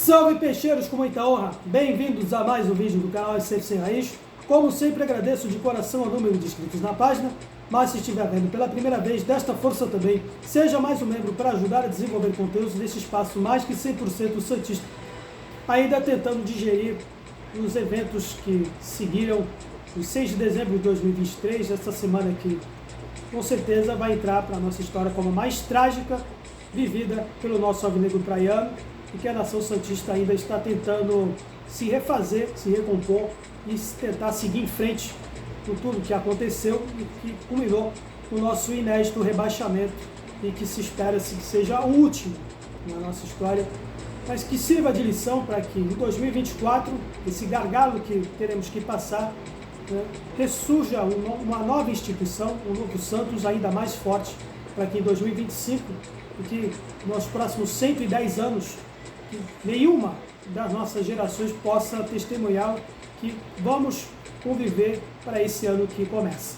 Salve peixeiros com muita honra, bem-vindos a mais um vídeo do canal Sempre Sem Raiz. Como sempre agradeço de coração o número de inscritos na página, mas se estiver vendo pela primeira vez, desta força também, seja mais um membro para ajudar a desenvolver conteúdos desse espaço mais que 100% santista. Ainda tentando digerir os eventos que seguiram os 6 de dezembro de 2023, essa semana aqui, com certeza vai entrar para a nossa história como a mais trágica vivida pelo nosso alvinegro praiano, e que a nação santista ainda está tentando se refazer, se recompor e tentar seguir em frente com tudo que aconteceu e que culminou no nosso inédito rebaixamento e que se espera que seja o último na nossa história, mas que sirva de lição para que em 2024, esse gargalo que teremos que passar, ressurja uma nova instituição, um novo Santos ainda mais forte, para que em 2025, e que nos próximos 110 anos, que nenhuma das nossas gerações possa testemunhar que vamos conviver para esse ano que começa.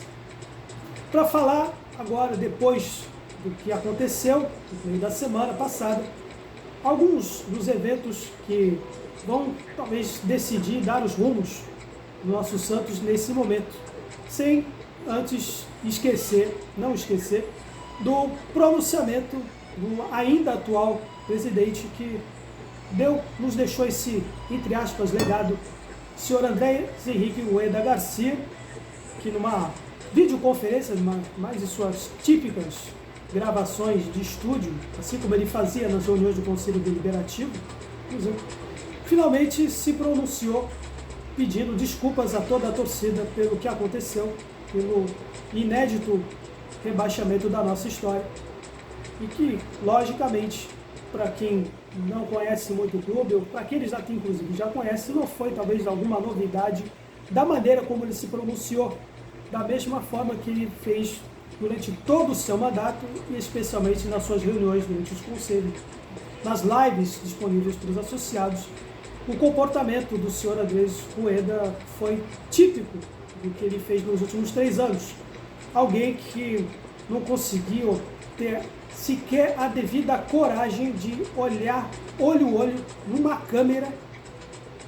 Para falar agora, depois do que aconteceu no meio da semana passada, alguns dos eventos que vão talvez decidir dar os rumos do nosso Santos nesse momento, sem antes não esquecer do pronunciamento do ainda atual presidente que nos deixou esse, entre aspas, legado, senhor André Henrique Rueda Garcia, que numa videoconferência, mais de suas típicas gravações de estúdio, assim como ele fazia nas reuniões do Conselho Deliberativo, finalmente se pronunciou pedindo desculpas a toda a torcida pelo que aconteceu, pelo inédito rebaixamento da nossa história, e que, logicamente, para quem não conhece muito o clube, ou para aqueles aqui inclusive já conhecem, não foi talvez alguma novidade da maneira como ele se pronunciou, da mesma forma que ele fez durante todo o seu mandato e especialmente nas suas reuniões durante os conselhos, nas lives disponíveis para os associados. O comportamento do senhor André Rueda foi típico do que ele fez nos últimos 3 anos. Alguém que não conseguiu ter sequer a devida coragem de olhar olho a olho numa câmera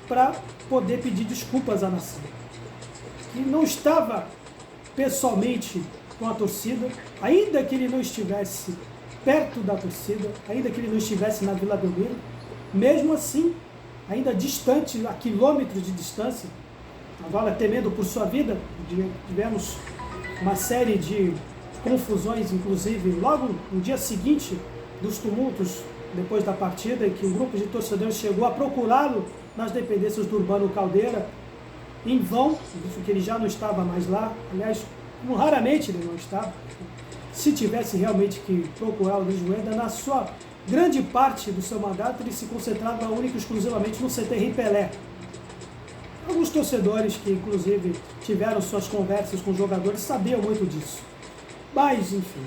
para poder pedir desculpas à nação. Que não estava pessoalmente com a torcida, ainda que ele não estivesse perto da torcida, ainda que ele não estivesse na Vila Belmiro, mesmo assim, ainda distante, a quilômetros de distância, agora temendo por sua vida, tivemos uma série de confusões, inclusive logo no dia seguinte dos tumultos, depois da partida, em que um grupo de torcedores chegou a procurá-lo nas dependências do Urbano Caldeira, em vão, visto que ele já não estava mais lá, aliás, raramente ele não estava. Se tivesse realmente que procurar o Luiz Rueda, na sua grande parte do seu mandato, ele se concentrava única e exclusivamente no CT Rei Pelé. Alguns torcedores que, inclusive, tiveram suas conversas com os jogadores sabiam muito disso. Mas, enfim,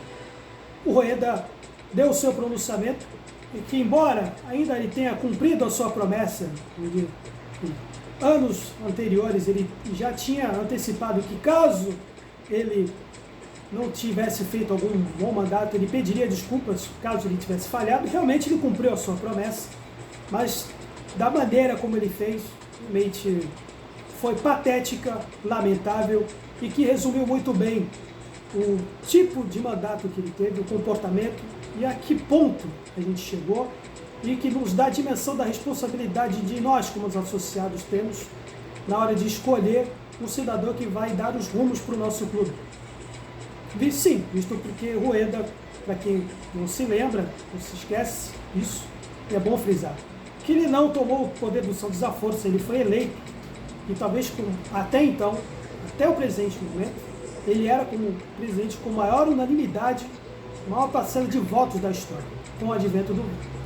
o Rueda deu o seu pronunciamento e que, embora ainda ele tenha cumprido a sua promessa, em anos anteriores ele já tinha antecipado que caso ele não tivesse feito algum bom mandato, ele pediria desculpas caso ele tivesse falhado. Realmente ele cumpriu a sua promessa, mas da maneira como ele fez, realmente foi patética, lamentável e que resumiu muito bem o tipo de mandato que ele teve, o comportamento e a que ponto a gente chegou, e que nos dá a dimensão da responsabilidade de nós, como os associados, temos na hora de escolher um cidadão que vai dar os rumos para o nosso clube. Sim, visto porque Rueda, para quem não se lembra, não se esquece isso, é bom frisar, que ele não tomou o poder do Santos à força, ele foi eleito, e talvez até então, até o presente momento, ele era como presidente com maior unanimidade, maior parcela de votos da história, com o advento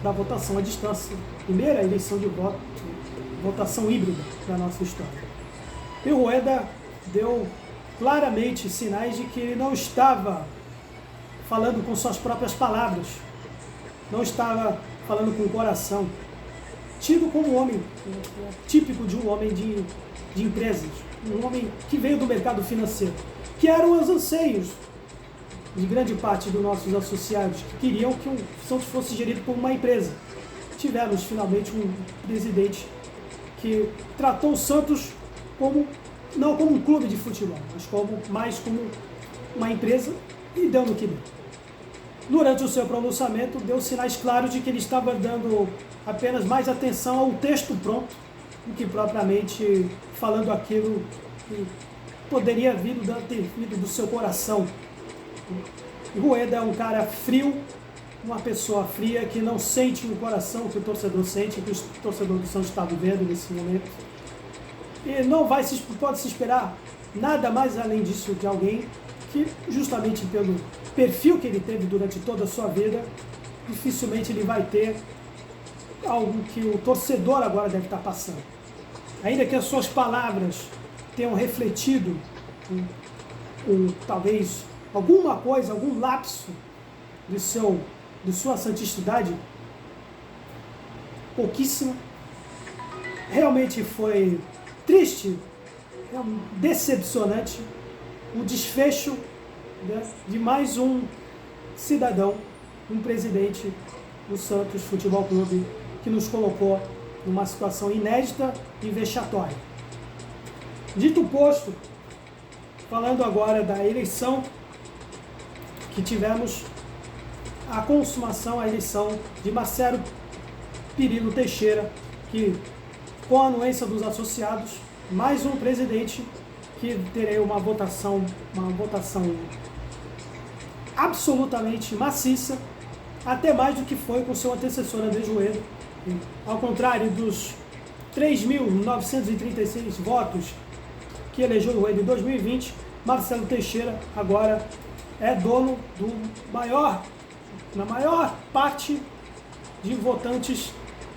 da votação à distância, primeira eleição de voto, votação híbrida da nossa história. E o Rueda deu claramente sinais de que ele não estava falando com suas próprias palavras, não estava falando com o coração, tido como um homem típico de um homem de empresas, um homem que veio do mercado financeiro, que eram os anseios de grande parte dos nossos associados, que queriam que o Santos fosse gerido por uma empresa. tivemos finalmente um presidente que tratou o Santos não como um clube de futebol, mas mais como uma empresa, e deu no que deu. Durante o seu pronunciamento, deu sinais claros de que ele estava dando apenas mais atenção ao texto pronto do que propriamente falando aquilo que poderia ter vindo do seu coração. Rueda é um cara frio, uma pessoa fria que não sente no coração o que o torcedor sente, o que o torcedor do Santos está vivendo nesse momento. E não pode se esperar nada mais além disso de alguém que, justamente pelo perfil que ele teve durante toda a sua vida, dificilmente ele vai ter algo que o torcedor agora deve estar passando. Ainda que as suas palavras tenham refletido talvez alguma coisa, algum lapso de sua santistidade, pouquíssima. Realmente foi triste, decepcionante o desfecho, né, de mais um cidadão, um presidente do Santos Futebol Clube, que nos colocou numa situação inédita e vexatória. Dito posto, falando agora da eleição que tivemos, a consumação, a eleição de Marcelo Pirillo Teixeira, que, com a anuência dos associados, mais um presidente que terei uma votação absolutamente maciça, até mais do que foi com seu antecessor Andrés Rueda. Ao contrário dos 3.936 votos que elegeu o Rueda em 2020, Marcelo Teixeira agora é dono na maior parte de votantes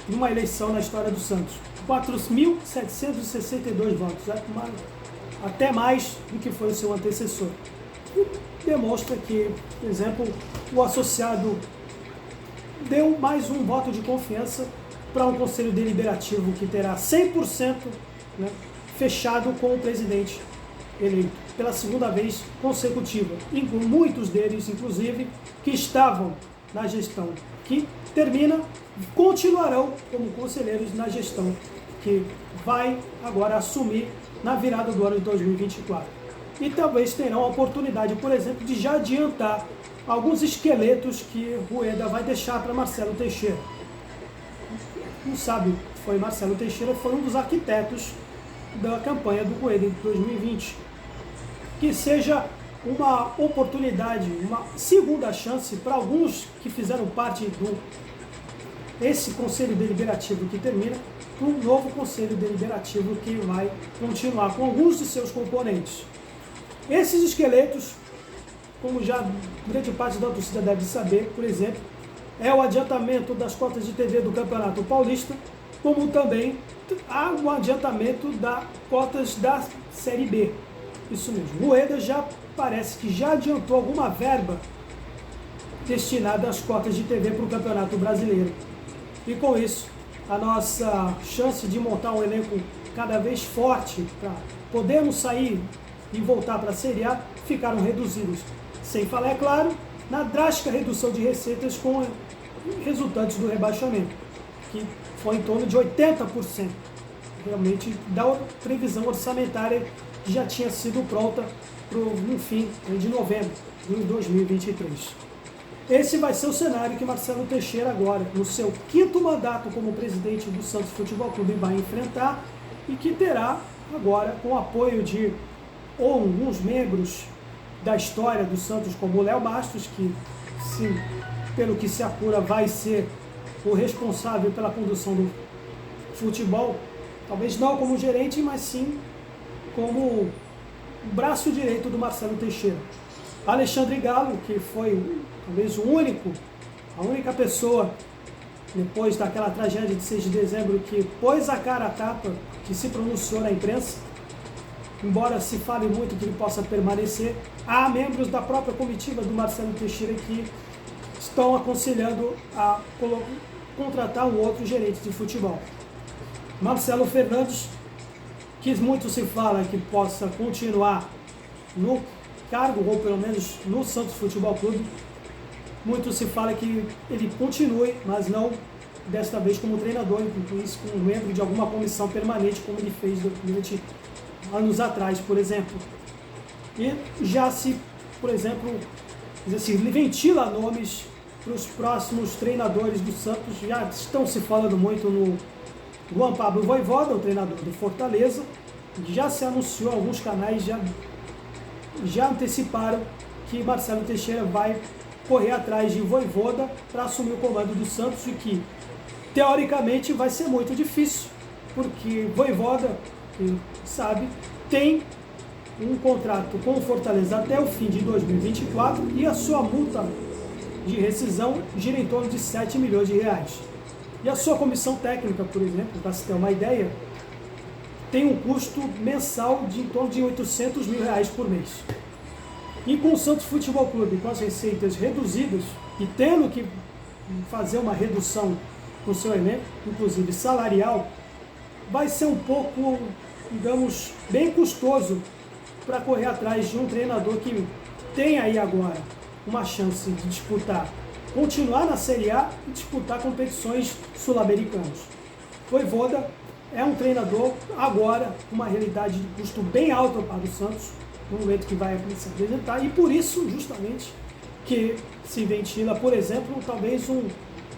numa eleição na história do Santos. 4.762 votos, até mais do que foi o seu antecessor. E demonstra que, por exemplo, o associado deu mais um voto de confiança para um conselho deliberativo que terá 100%, né, fechado com o presidente eleito pela segunda vez consecutiva, e muitos deles, inclusive, que estavam na gestão que termina, continuarão como conselheiros na gestão que vai agora assumir na virada do ano de 2024. E talvez terão a oportunidade, por exemplo, de já adiantar alguns esqueletos que Rueda vai deixar para Marcelo Teixeira. Não sabe, Marcelo Teixeira foi um dos arquitetos da campanha do Rueda em 2020. Que seja uma oportunidade, uma segunda chance para alguns que fizeram parte desse conselho deliberativo que termina, para um novo conselho deliberativo que vai continuar com alguns de seus componentes. Esses esqueletos, como já grande parte da torcida deve saber, por exemplo, é o adiantamento das cotas de TV do Campeonato Paulista, como também há o adiantamento das cotas da Série B. Isso mesmo, Rueda parece que já adiantou alguma verba destinada às cotas de TV para o Campeonato Brasileiro. E com isso, a nossa chance de montar um elenco cada vez forte para podermos sair e voltar para a Série A ficaram reduzidos. Sem falar, é claro, na drástica redução de receitas com resultantes do rebaixamento, que foi em torno de 80%, realmente, da previsão orçamentária que já tinha sido pronta no fim de novembro de 2023. Esse vai ser o cenário que Marcelo Teixeira agora, no seu 5º mandato como presidente do Santos Futebol Clube, vai enfrentar, e que terá agora, com o apoio de alguns membros da história do Santos, como o Léo Bastos, que, pelo que se apura, vai ser o responsável pela condução do futebol, talvez não como gerente, mas sim como o braço direito do Marcelo Teixeira. Alexandre Galo, que foi talvez a única pessoa, depois daquela tragédia de 6 de dezembro, que pôs a cara a tapa, que se pronunciou na imprensa, embora se fale muito que ele possa permanecer, há membros da própria comitiva do Marcelo Teixeira que estão aconselhando a contratar um outro gerente de futebol. Marcelo Fernandes, que muito se fala que possa continuar no cargo, ou pelo menos no Santos Futebol Clube. Muito se fala que ele continue, mas não desta vez como treinador, como membro de alguma comissão permanente, como ele fez durante anos atrás, por exemplo. E já se, por exemplo, ele ventila nomes para os próximos treinadores do Santos. Já estão se falando muito no Juan Pablo Vojvoda, o treinador do Fortaleza. Já se anunciou, alguns canais já anteciparam que Marcelo Teixeira vai correr atrás de Vojvoda para assumir o comando do Santos, e que, teoricamente, vai ser muito difícil, porque Vojvoda, sabe, tem um contrato com o Fortaleza até o fim de 2024 e a sua multa de rescisão gira em torno de 7 milhões de reais. E a sua comissão técnica, por exemplo, para se ter uma ideia, tem um custo mensal de em torno de 800 mil reais por mês. E com o Santos Futebol Clube, com as receitas reduzidas e tendo que fazer uma redução no seu elenco, inclusive salarial, vai ser um pouco, digamos, bem custoso para correr atrás de um treinador que tem aí agora uma chance de disputar, continuar na Série A e disputar competições sul-americanas. Vojvoda é um treinador agora com uma realidade de custo bem alta para o Santos, no momento que vai se apresentar, e por isso, justamente, que se ventila, por exemplo, talvez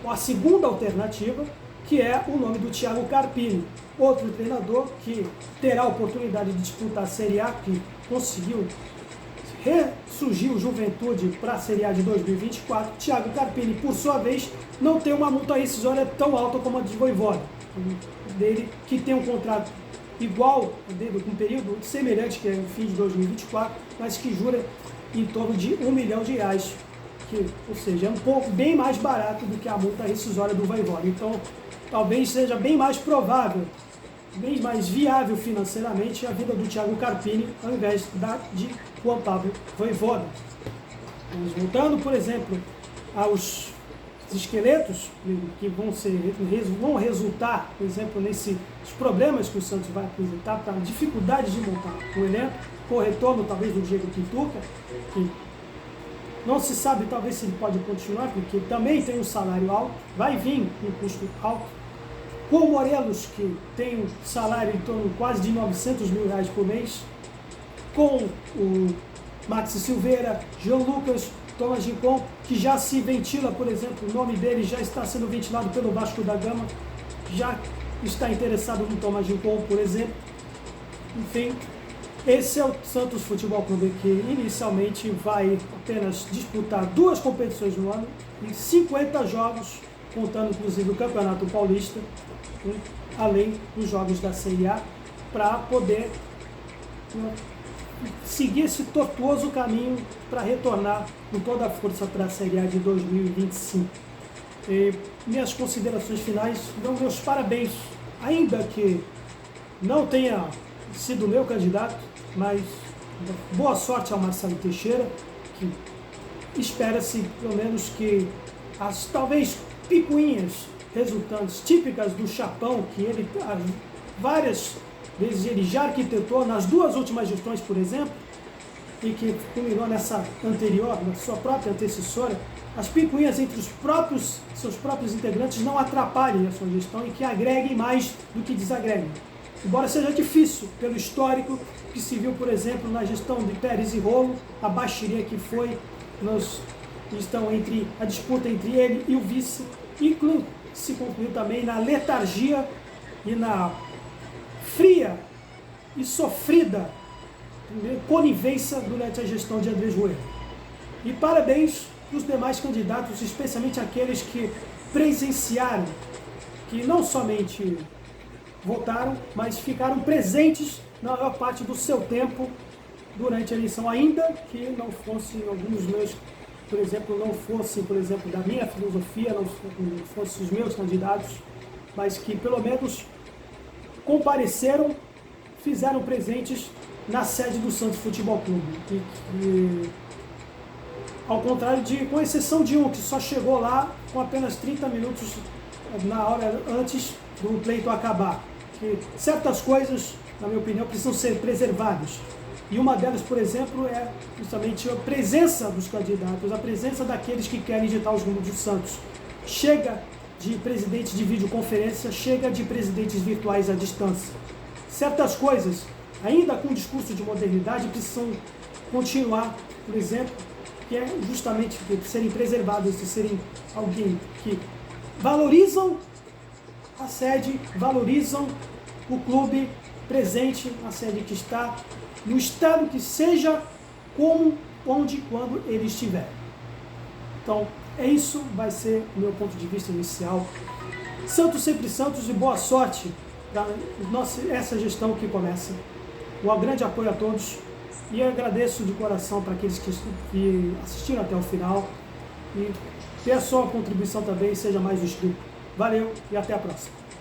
a segunda alternativa, que é o nome do Thiago Carpini, outro treinador que terá a oportunidade de disputar a Série A, que conseguiu ressurgir o Juventude para a Série A de 2024. Thiago Carpini, por sua vez, não tem uma multa rescisória tão alta como a de Vojvoda, dele, que tem um contrato igual dele, com um período semelhante, que é o fim de 2024, mas que jura em torno de R$1 milhão, ou seja, é um pouco bem mais barato do que a multa rescisória do Vojvoda. Então, talvez seja bem mais provável, bem mais viável financeiramente a vida do Thiago Carpini, ao invés de Juan Pablo Vojvoda. Mas voltando, por exemplo, aos esqueletos que vão resultar, por exemplo, nesses problemas que o Santos vai apresentar, para a dificuldade de montar o elenco, com o retorno talvez do Diego Pituca, que não se sabe talvez se ele pode continuar, porque também tem um salário alto, vai vir um custo alto, com o Morelos, que tem um salário em torno quase de 900 mil reais por mês, com o Maxi Silveira, Jean Lucas, Thomas Rincon, que já se ventila, por exemplo, o nome dele já está sendo ventilado pelo Vasco da Gama, já está interessado no Thomas Rincon, por exemplo. Enfim, esse é o Santos Futebol Clube, que inicialmente vai apenas disputar 2 competições no ano e 50 jogos, contando inclusive o Campeonato Paulista, além dos jogos da Série A, para poder seguir esse tortuoso caminho para retornar com toda a força para a Série A de 2025. Minhas considerações finais, dão meus parabéns, ainda que não tenha sido meu candidato, mas boa sorte ao Marcelo Teixeira, que espera-se pelo menos que as talvez picuinhas resultantes típicas do chapão, que ele várias vezes ele já arquitetou nas 2 últimas gestões, por exemplo, e que culminou nessa anterior, na sua própria antecessora, as picuinhas entre seus próprios integrantes não atrapalhem a sua gestão e que agreguem mais do que desagreguem. Embora seja difícil, pelo histórico que se viu, por exemplo, na gestão de Pérez e Rolo, a baixaria que foi a disputa entre ele e o vice, e se concluiu também na letargia e na fria e sofrida conivência durante a gestão de Andrés Rueda. E parabéns para os demais candidatos, especialmente aqueles que presenciaram, que não somente votaram, mas ficaram presentes na maior parte do seu tempo durante a eleição, ainda que não fossem alguns meus, por exemplo, da minha filosofia, não fossem os meus candidatos, mas que pelo menos compareceram, fizeram presentes na sede do Santos Futebol Clube. Ao contrário com exceção de um que só chegou lá com apenas 30 minutos na hora antes do pleito acabar. Que certas coisas, na minha opinião, precisam ser preservadas. E uma delas, por exemplo, é justamente a presença dos candidatos, a presença daqueles que querem ditar os rumos do Santos. Chega de presidente de videoconferência, chega de presidentes virtuais à distância. Certas coisas, ainda com o discurso de modernidade, precisam continuar, por exemplo, que é justamente de serem preservadas, de serem alguém que valorizam a sede, valorizam o clube presente, a sede que está, no estado que seja, como, onde, quando ele estiver. Então, isso vai ser o meu ponto de vista inicial. Santos sempre santos e boa sorte para essa gestão que começa. Um grande apoio a todos e agradeço de coração para aqueles que assistiram até o final e peço a sua contribuição também, seja mais inscrito. Valeu e até a próxima.